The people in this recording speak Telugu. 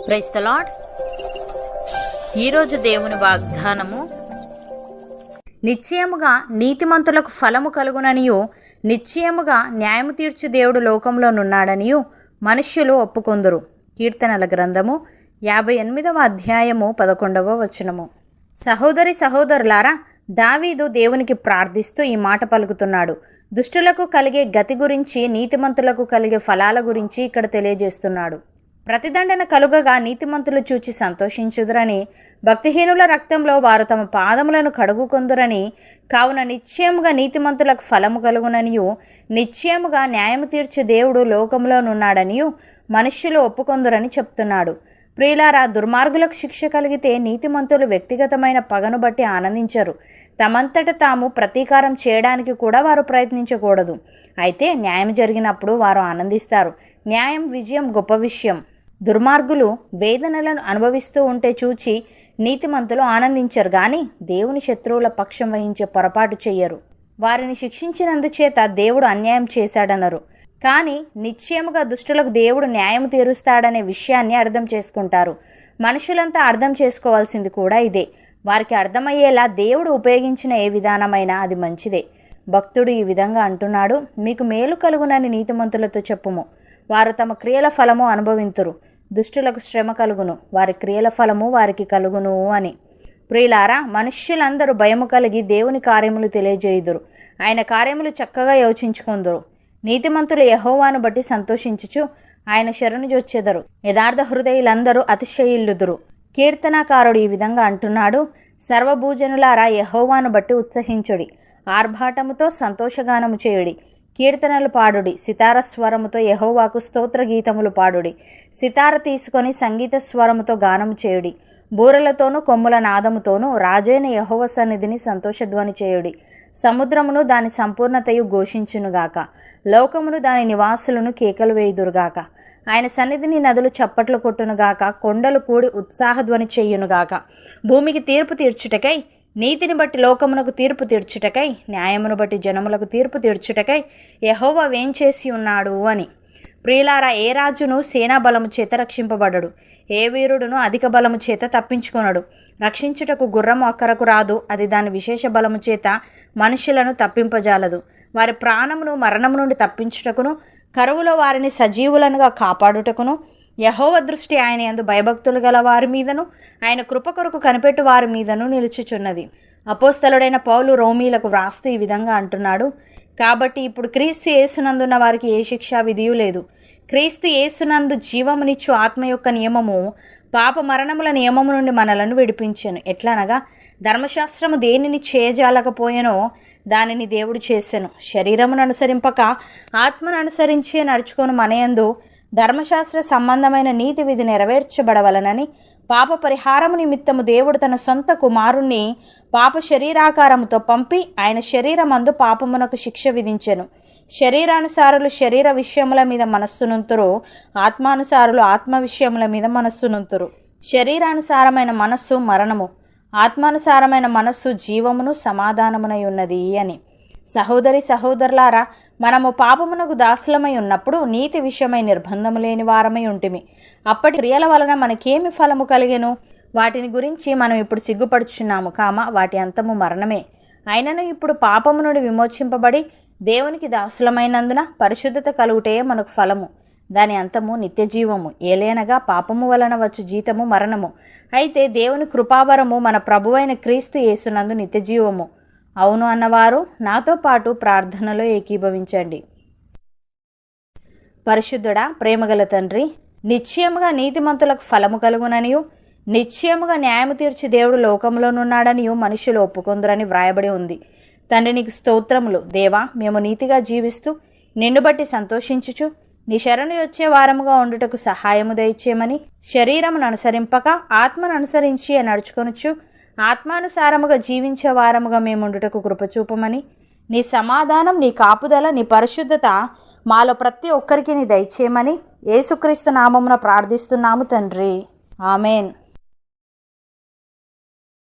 Praise the lord. ఈరోజు దేవుని వాగ్దానము, నిశ్చయముగా నీతిమంతులకు ఫలము కలుగుననియు, నిశ్చయముగా న్యాయము తీర్చు దేవుడు లోకంలోనున్నాడనియు మనుష్యులు ఒప్పుకొందురు. కీర్తనల గ్రంథము 58వ అధ్యాయము 11వ వచనము. సహోదరి సహోదరులారా, దావీదు దేవునికి ప్రార్థిస్తూ ఈ మాట పలుకుతున్నాడు. దుష్టులకు కలిగే గతి గురించి, నీతిమంతులకు కలిగే ఫలాల గురించి ఇక్కడ తెలియజేస్తున్నాడు. ప్రతిదండన కలుగగా నీతిమంతులు చూచి సంతోషించుదురని, భక్తిహీనుల రక్తంలో వారు తమ పాదములను కడుగుకొందురని, కావున నిశ్చయముగా నీతిమంతులకు ఫలము కలుగుననియు, నిశ్చయముగా న్యాయము తీర్చు దేవుడు లోకంలోనున్నాడనియు మనుష్యులు ఒప్పుకొందురని చెప్తున్నాడు. ప్రియులారా, దుర్మార్గులకు శిక్ష కలిగితే నీతిమంతులు వ్యక్తిగతమైన పగను బట్టి ఆనందించరు. తమంతట తాము ప్రతీకారం చేయడానికి కూడా వారు ప్రయత్నించకూడదు. అయితే న్యాయం జరిగినప్పుడు వారు ఆనందిస్తారు. న్యాయం విజయం గొప్ప విషయం. దుర్మార్గులు వేదనలను అనుభవిస్తూ ఉంటే చూచి నీతిమంతులు ఆనందించరు, కానీ దేవుని శత్రువుల పక్షం వహించే పొరపాటు చెయ్యరు. వారిని శిక్షించినందుచేత దేవుడు అన్యాయం చేశాడనరు, కానీ నిశ్చయముగా దుష్టులకు దేవుడు న్యాయం తీరుస్తాడనే విషయాన్ని అర్థం చేసుకుంటారు. మనుషులంతా అర్థం చేసుకోవాల్సింది కూడా ఇదే. వారికి అర్థమయ్యేలా దేవుడు ఉపయోగించిన ఏ విధానమైనా అది మంచిదే. భక్తుడు ఈ విధంగా అంటున్నాడు, మీకు మేలు కలుగునని నీతిమంతులతో చెప్పుము, వారు తమ క్రియల ఫలము అనుభవింతురు. దుష్టులకు శ్రమ కలుగును, వారి క్రియల ఫలము వారికి కలుగును అని. ప్రియులారా, మనుష్యులందరూ భయము కలిగి దేవుని కార్యములు తెలియజేయుదురు, ఆయన కార్యములు చక్కగా యోచించుకొందురు. నీతిమంతులు యెహోవాను బట్టి సంతోషించుచు ఆయన శరణు జొచ్చెదరు. యథార్థ హృదయులందరూ అతిశయిల్లుదురు. కీర్తనాకారుడు ఈ విధంగా అంటున్నాడు, సర్వభూజనులారా, యెహోవాను బట్టి ఉత్సహించుడి, ఆర్భాటముతో సంతోషగానము చేయుడి, కీర్తనలు పాడుడి, సితార స్వరముతో యెహోవాకు స్తోత్ర గీతములు పాడుడి, సితార తీసుకొని సంగీత స్వరముతో గానము చేయుడి, బూరలతోనూ కొమ్ముల నాదముతోనూ రాజైన యెహోవా సన్నిధిని సంతోషధ్వని చేయుడి. సముద్రమును దాని సంపూర్ణతయు ఘోషించునుగాక, లోకమును దాని నివాసులను కేకలు వేయుదురుగాక. ఆయన సన్నిధిని నదులు చప్పట్లు కొట్టునుగాక, కొండలు కూడి ఉత్సాహధ్వని చెయ్యునుగాక. భూమికి తీర్పు తీర్చుటకై, నీతిని బట్టి లోకమునకు తీర్పు తీర్చుటకై, న్యాయమును బట్టి జనములకు తీర్పు తీర్చుటకై యెహోవా వేంచేసి ఉన్నాడు అని. ప్రియులారా, ఏ రాజును సేనా బలము చేత రక్షింపబడడు, ఏ వీరుడును అధిక బలము చేత తప్పించుకొనడు. రక్షించుటకు గుర్రము అక్కరకు రాదు, అది దాని విశేష బలము చేత మనుషులను తప్పింపజాలదు. వారి ప్రాణమును మరణము నుండి తప్పించుటకును, కరువులో వారిని సజీవులనుగా కాపాడుటకును యెహోవా దృష్టి ఆయన యందు భయభక్తులు గల వారి మీదను, ఆయన కృప కొరకు కనిపెట్టు వారి మీదను నిలుచుచున్నది. అపోస్తలుడైన పౌలు రోమీలకు వ్రాస్తూ ఈ విధంగా అంటున్నాడు, కాబట్టి ఇప్పుడు క్రీస్తు యేసునందున్న వారికి ఏ శిక్షా విధియు లేదు. క్రీస్తు యేసునందు జీవమునిచ్చు ఆత్మ యొక్క నియమము పాప మరణముల నియమము నుండి మనలను విడిపించెను. ఎట్లనగా, ధర్మశాస్త్రము దేనిని చేయజాలకపోయెనో దానిని దేవుడు చేసెను. శరీరమును అనుసరింపక ఆత్మను అనుసరించి నడుచుకొని మనయందు ధర్మశాస్త్ర సంబంధమైన నీతి విధి నెరవేర్చబడవలనని పాప పరిహారము నిమిత్తము దేవుడు తన సొంత కుమారుణ్ణి పాప శరీరాకారముతో పంపి ఆయన శరీరమందు పాపమునకు శిక్ష విధించెను. శరీరానుసారులు శరీర విషయముల మీద మనస్సునుంతురు, ఆత్మానుసారులు ఆత్మ విషయముల మీద మనస్సునుంతురు. శరీరానుసారమైన మనస్సు మరణము, ఆత్మానుసారమైన మనస్సు జీవమును సమాధానమునై ఉన్నది అని. సహోదరి సహోదరులారా, మనము పాపమునకు దాసులమై ఉన్నప్పుడు నీతి విషయమై నిర్బంధము లేని వారమై ఉంటిమి. అప్పటి క్రియల వలన మనకేమి ఫలము కలిగెను? వాటిని గురించి మనం ఇప్పుడు సిగ్గుపడుచున్నాము, వాటి అంతము మరణమే. అయినను ఇప్పుడు పాపము నుండి విమోచింపబడి దేవునికి దాసులమైనందున పరిశుద్ధత కలుగుటే మనకు ఫలము, దాని అంతము నిత్య జీవము. ఏలేనగా పాపము వలన వచ్చు జీతము మరణము, అయితే దేవుని కృపావరము మన ప్రభువైన క్రీస్తు యేసునందు నిత్య జీవము. అవును అన్నవారు నాతో పాటు ప్రార్థనలో ఏకీభవించండి. పరిశుద్ధుడా, ప్రేమగల తండ్రి, నిశ్చయముగా నీతిమంతులకు ఫలము కలుగుననియు, నిశ్చయముగా న్యాయము తీర్చి దేవుడు లోకంలోనున్నాడనియు మనుషులు ఒప్పుకొందురని వ్రాయబడి ఉంది. తండ్రి, నీకు స్తోత్రములు. దేవా, మేము నీతిగా జీవిస్తూ నిన్ను బట్టి సంతోషించుచు నీ శరణు వచ్చే వారముగా ఉండుటకు సహాయము దయచేయమని, శరీరమును అనుసరింపక ఆత్మను అనుసరించి నడుచుకొనుచు ఆత్మానుసారముగా జీవించే వారముగా మేముండుటకు కృపచూపమని, నీ సమాధానం, నీ కాపుదల, నీ పరిశుద్ధత మాలో ప్రతి ఒక్కరికి నీ దయచేయమని యేసుక్రీస్తు నామమున ప్రార్థిస్తున్నాము తండ్రి. ఆమెన్.